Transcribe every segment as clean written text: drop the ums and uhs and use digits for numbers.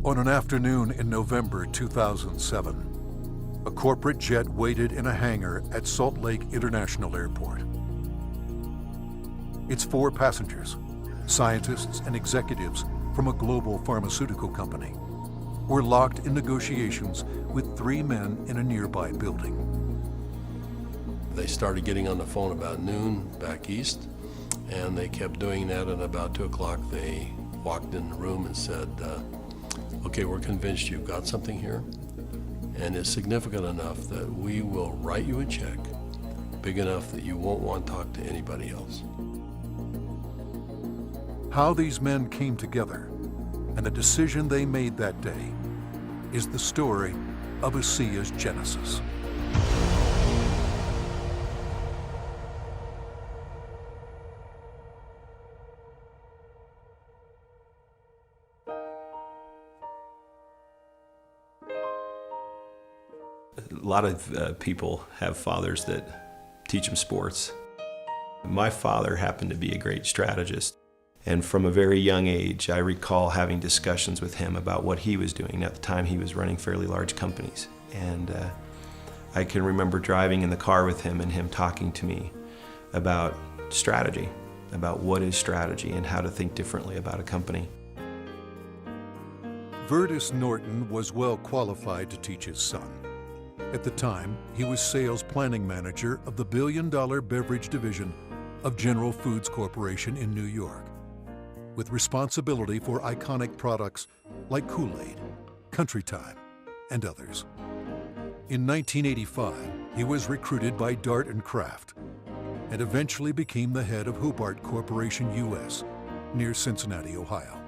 On an afternoon in November 2007, a corporate jet waited in a hangar at Salt Lake International Airport. Its 4 passengers, scientists and executives from a global pharmaceutical company, were locked in negotiations with 3 men in a nearby building. They started getting on the phone about noon back east, and they kept doing that, and about 2 o'clock they walked in the room and said, okay, we're convinced you've got something here, and it's significant enough that we will write you a check big enough that you won't want to talk to anybody else. How these men came together and the decision they made that day is the story of ASEA's genesis. A lot of people have fathers that teach them sports. My father happened to be a great strategist, and from a very young age I recall having discussions with him about what he was doing. At the time he was running fairly large companies, and I can remember driving in the car with him and him talking to me about strategy, about what is strategy and how to think differently about a company. Vertus Norton was well qualified to teach his son. At the time, he was sales planning manager of the billion-dollar beverage division of General Foods Corporation in New York, with responsibility for iconic products like Kool-Aid, Country Time, and others. In 1985, he was recruited by Dart and Kraft and eventually became the head of Hobart Corporation US near Cincinnati, Ohio.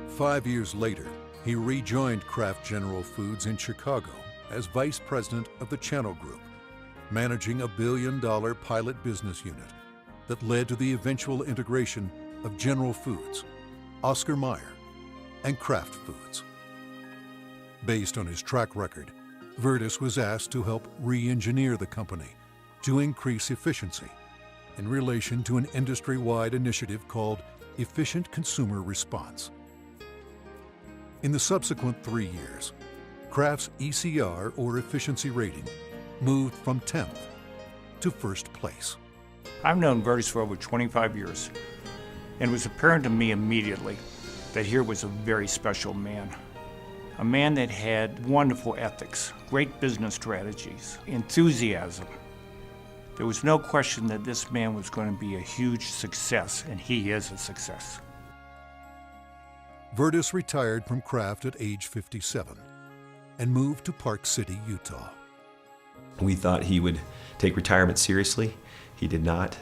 5 years later, he rejoined Kraft General Foods in Chicago as vice president of the Channel Group, managing a billion-dollar pilot business unit that led to the eventual integration of General Foods, Oscar Mayer, and Kraft Foods. Based on his track record, Vertus was asked to help re-engineer the company to increase efficiency in relation to an industry-wide initiative called Efficient Consumer Response. In the subsequent 3 years, Kraft's ECR, or efficiency rating, moved from 10th to first place. I've known Vertus for over 25 years, and it was apparent to me immediately that here was a very special man. A man that had wonderful ethics, great business strategies, enthusiasm. There was no question that this man was going to be a huge success, and he is a success. Vertus retired from Kraft at age 57 and moved to Park City, Utah. We thought he would take retirement seriously. He did not.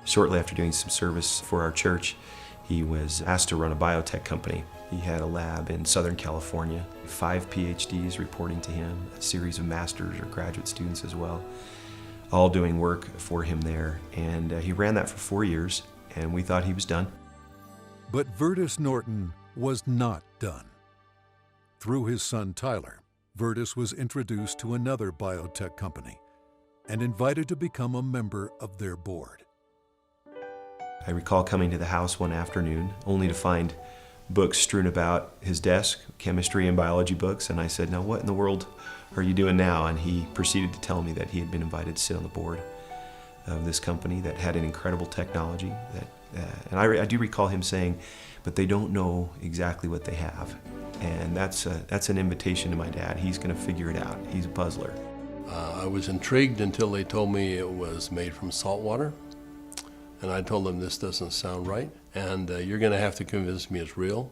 Shortly after doing some service for our church, he was asked to run a biotech company. He had a lab in Southern California, 5 PhDs reporting to him, a series of master's or graduate students as well, all doing work for him there. And he ran that for 4 years, and we thought he was done. But Vertus Norton was not done. Through his son Tyler, Vertus was introduced to another biotech company and invited to become a member of their board. I recall coming to the house one afternoon only to find books strewn about his desk, chemistry and biology books, and I said, "Now what in the world are you doing now?" And he proceeded to tell me that he had been invited to sit on the board of this company that had an incredible technology. And I do recall him saying, "But they don't know exactly what they have." And that's an invitation to my dad. He's going to figure it out. He's a puzzler. I was intrigued until they told me it was made from salt water. And I told them, this doesn't sound right, and you're going to have to convince me it's real.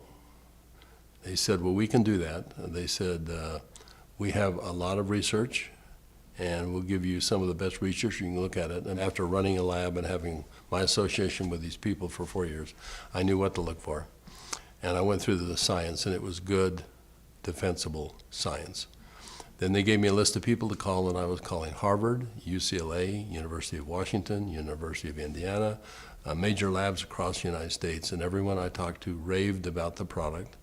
They said, well, we can do that. They said, we have a lot of research, and we'll give you some of the best research. You can look at it. And after running a lab and having my association with these people for 4 years, I knew what to look for. And I went through the science, and it was good, defensible science. Then they gave me a list of people to call, and I was calling Harvard, UCLA, University of Washington, University of Indiana, major labs across the United States, and everyone I talked to raved about the product,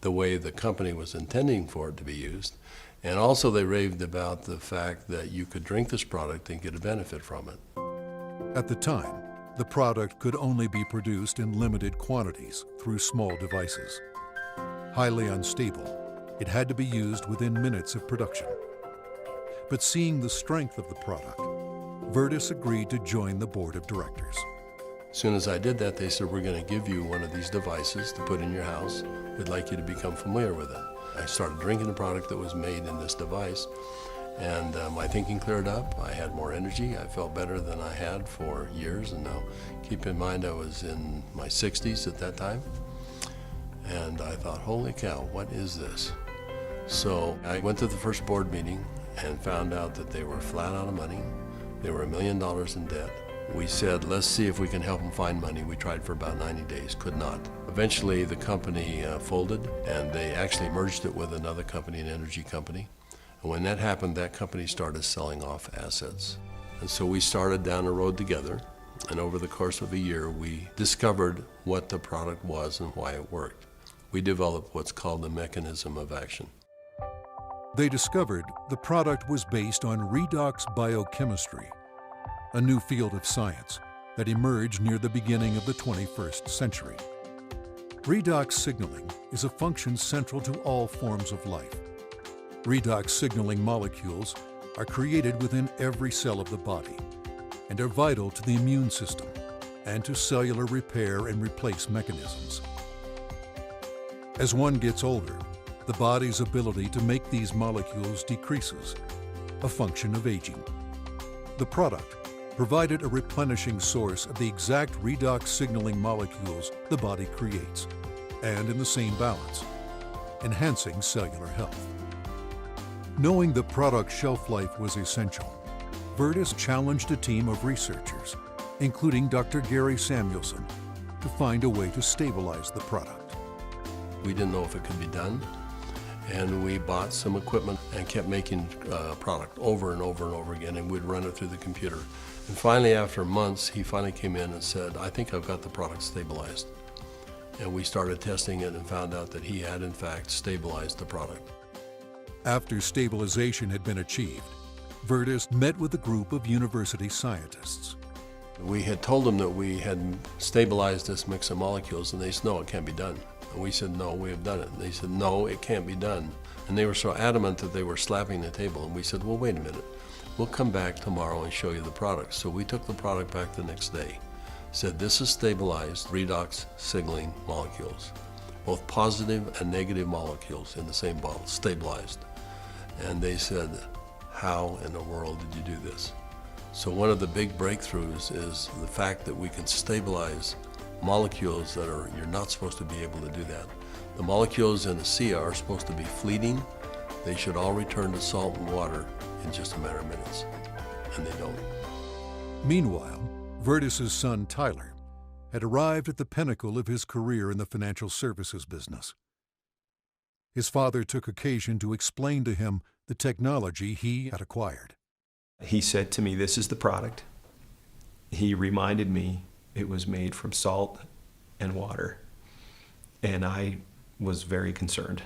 the way the company was intending for it to be used, and also they raved about the fact that you could drink this product and get a benefit from it. At the time, the product could only be produced in limited quantities through small devices. Highly unstable, it had to be used within minutes of production. But seeing the strength of the product, Virtus agreed to join the board of directors. As soon as I did that, they said, we're going to give you one of these devices to put in your house. We'd like you to become familiar with it. I started drinking the product that was made in this device, and my thinking cleared up. I had more energy. I felt better than I had for years. And now, keep in mind, I was in my 60s at that time. And I thought, holy cow, what is this? So I went to the first board meeting and found out that they were flat out of money. They were $1 million in debt. We said, let's see if we can help them find money. We tried for about 90 days, could not. Eventually, the company folded, and they actually merged it with another company, an energy company. And when that happened, that company started selling off assets. And so we started down the road together, and over the course of a year, we discovered what the product was and why it worked. We developed what's called the mechanism of action. They discovered the product was based on redox biochemistry, a new field of science that emerged near the beginning of the 21st century. Redox signaling is a function central to all forms of life. Redox signaling molecules are created within every cell of the body and are vital to the immune system and to cellular repair and replace mechanisms. As one gets older, the body's ability to make these molecules decreases, a function of aging. The product provided a replenishing source of the exact redox signaling molecules the body creates, and in the same balance, enhancing cellular health. Knowing the product's shelf life was essential, Virtus challenged a team of researchers, including Dr. Gary Samuelson, to find a way to stabilize the product. We didn't know if it could be done, and we bought some equipment and kept making product over and over and over again, and we'd run it through the computer. And finally, after months, he finally came in and said, I think I've got the product stabilized. And we started testing it and found out that he had, in fact, stabilized the product. After stabilization had been achieved, Virtus met with a group of university scientists. We had told them that we had stabilized this mix of molecules, and they said, no, it can't be done. And we said, no, we have done it. And they said, no, it can't be done. And they were so adamant that they were slapping the table. And we said, well, wait a minute. We'll come back tomorrow and show you the product. So we took the product back the next day. Said, this is stabilized redox signaling molecules. Both positive and negative molecules in the same bottle, stabilized. And they said, how in the world did you do this? So one of the big breakthroughs is the fact that we can stabilize molecules that you're not supposed to be able to do that. The molecules in the sea are supposed to be fleeting. They should all return to salt and water in just a matter of minutes, and they don't. Meanwhile, Virtus's son Tyler had arrived at the pinnacle of his career in the financial services business. His father took occasion to explain to him the technology he had acquired. He said to me, this is the product. He reminded me it was made from salt and water, and I was very concerned.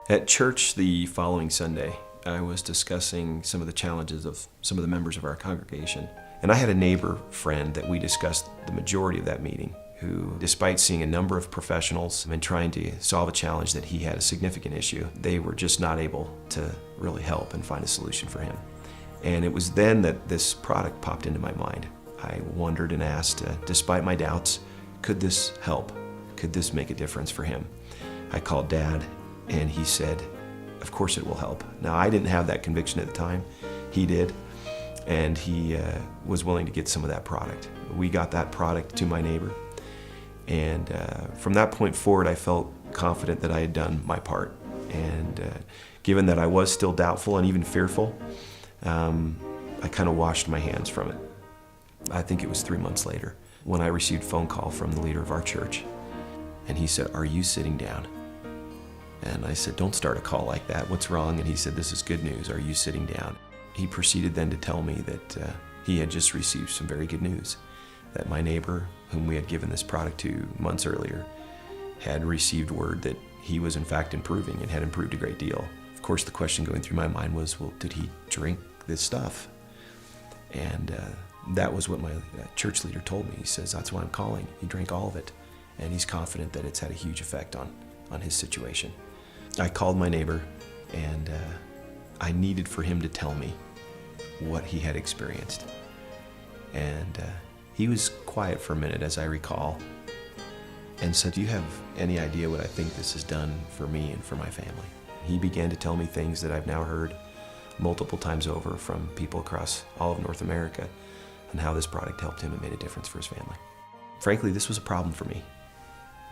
At church the following Sunday, I was discussing some of the challenges of some of the members of our congregation, and I had a neighbor friend that we discussed the majority of that meeting, who, despite seeing a number of professionals and trying to solve a challenge that he had a significant issue, they were just not able to really help and find a solution for him. And it was then that this product popped into my mind. I wondered and asked, despite my doubts, could this help? Could this make a difference for him? I called Dad, and he said, of course it will help. Now, I didn't have that conviction at the time. He did, and he was willing to get some of that product. We got that product to my neighbor, and from that point forward, I felt confident that I had done my part. And given that I was still doubtful and even fearful, I kind of washed my hands from it. I think it was 3 months later when I received a phone call from the leader of our church, and he said, are you sitting down? And I said, don't start a call like that. What's wrong? And he said, this is good news. Are you sitting down? He proceeded then to tell me that he had just received some very good news, that my neighbor, whom we had given this product to months earlier, had received word that he was in fact improving and had improved a great deal. Of course, the question going through my mind was, well, did he drink this stuff? And that was what my church leader told me. He says, that's why I'm calling. He drank all of it. and he's confident that it's had a huge effect on his situation. I called my neighbor, and I needed for him to tell me what he had experienced. And he was quiet for a minute, as I recall, and said, "Do you have any idea what I think this has done for me and for my family?" He began to tell me things that I've now heard multiple times over from people across all of North America, and how this product helped him and made a difference for his family. Frankly, this was a problem for me.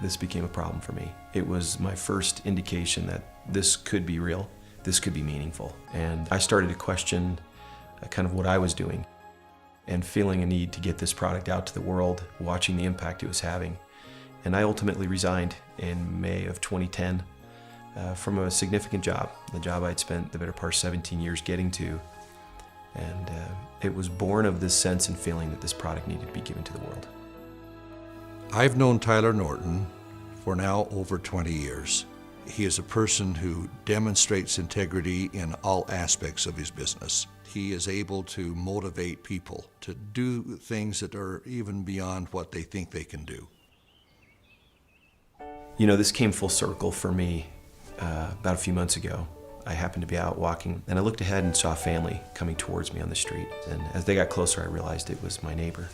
This became a problem for me. It was my first indication that this could be real, this could be meaningful. And I started to question kind of what I was doing, and feeling a need to get this product out to the world, watching the impact it was having. And I ultimately resigned in May of 2010 from a significant job, the job I'd spent the better part of 17 years getting to. And it was born of this sense and feeling that this product needed to be given to the world. I've known Tyler Norton for now over 20 years. He is a person who demonstrates integrity in all aspects of his business. He is able to motivate people to do things that are even beyond what they think they can do. You know, this came full circle for me about a few months ago. I happened to be out walking, and I looked ahead and saw a family coming towards me on the street. And as they got closer, I realized it was my neighbor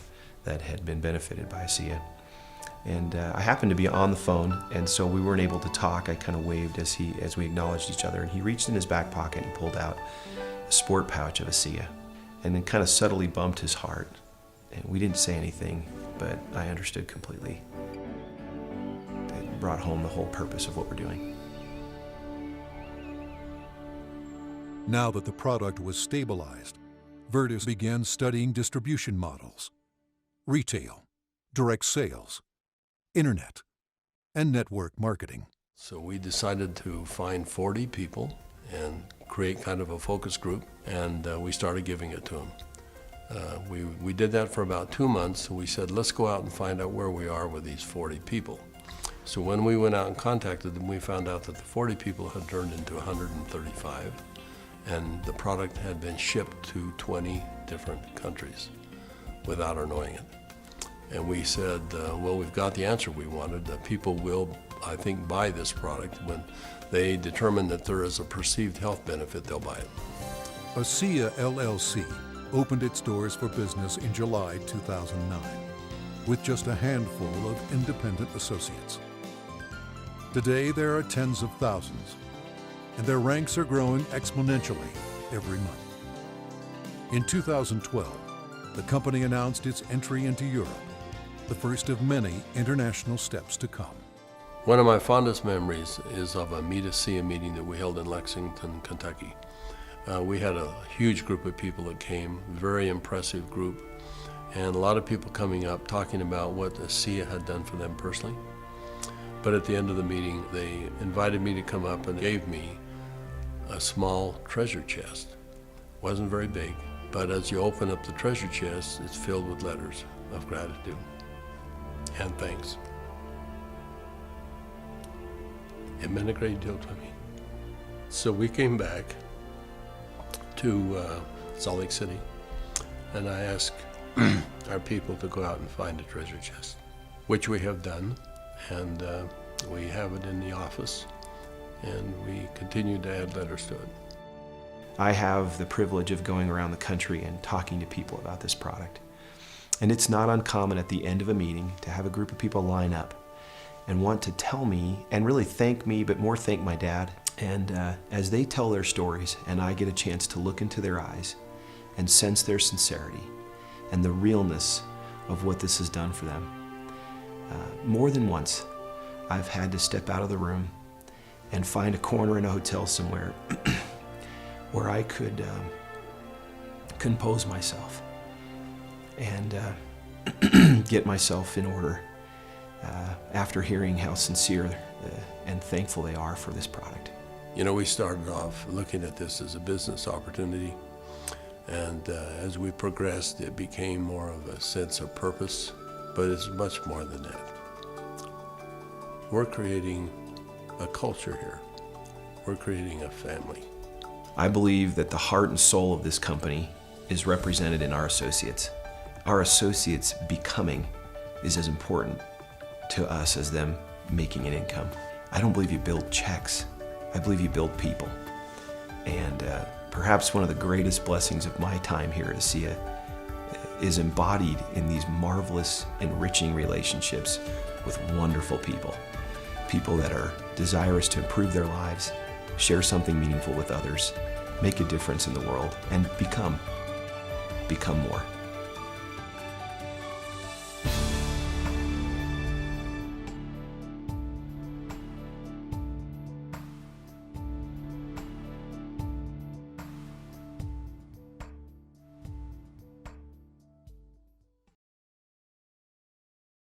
that had been benefited by ASEA. And I happened to be on the phone, and so we weren't able to talk. I kind of waved as we acknowledged each other, and he reached in his back pocket and pulled out a sport pouch of ASEA, and then kind of subtly bumped his heart. And we didn't say anything, but I understood completely. It brought home the whole purpose of what we're doing. Now that the product was stabilized, Virtus began studying distribution models, retail, direct sales, internet, and network marketing. So we decided to find 40 people and create kind of a focus group, and we started giving it to them. We did that for about 2 months, and we said, let's go out and find out where we are with these 40 people. So when we went out and contacted them, we found out that the 40 people had turned into 135, and the product had been shipped to 20 different countries without our knowing it. And we said, well, we've got the answer we wanted. People will, I think, buy this product. When they determine that there is a perceived health benefit, they'll buy it. ASEA LLC opened its doors for business in July 2009 with just a handful of independent associates. Today, there are tens of thousands, and their ranks are growing exponentially every month. In 2012, the company announced its entry into Europe, the first of many international steps to come. One of my fondest memories is of a Meet ASEA meeting that we held in Lexington, Kentucky. We had a huge group of people that came, very impressive group, and a lot of people coming up talking about what ASEA had done for them personally. But at the end of the meeting, they invited me to come up and gave me a small treasure chest. Wasn't very big, but as you open up the treasure chest, it's filled with letters of gratitude and thanks. It meant a great deal to me. So we came back to Salt Lake City, and I asked our people to go out and find a treasure chest, which we have done, and we have it in the office, and we continue to add letters to it. I have the privilege of going around the country and talking to people about this product. And it's not uncommon at the end of a meeting to have a group of people line up and want to tell me, and really thank me, but more thank my dad. And as they tell their stories, and I get a chance to look into their eyes and sense their sincerity and the realness of what this has done for them, more than once, I've had to step out of the room and find a corner in a hotel somewhere where I could compose myself and get myself in order after hearing how sincere and thankful they are for this product. You know, we started off looking at this as a business opportunity, and as we progressed, it became more of a sense of purpose, but it's much more than that. We're creating a culture here. We're creating a family. I believe that the heart and soul of this company is represented in our associates. Our associates becoming is as important to us as them making an income. I don't believe you build checks. I believe you build people. And perhaps one of the greatest blessings of my time here at ASEA is embodied in these marvelous, enriching relationships with wonderful people. People that are desirous to improve their lives, share something meaningful with others, make a difference in the world, and become more.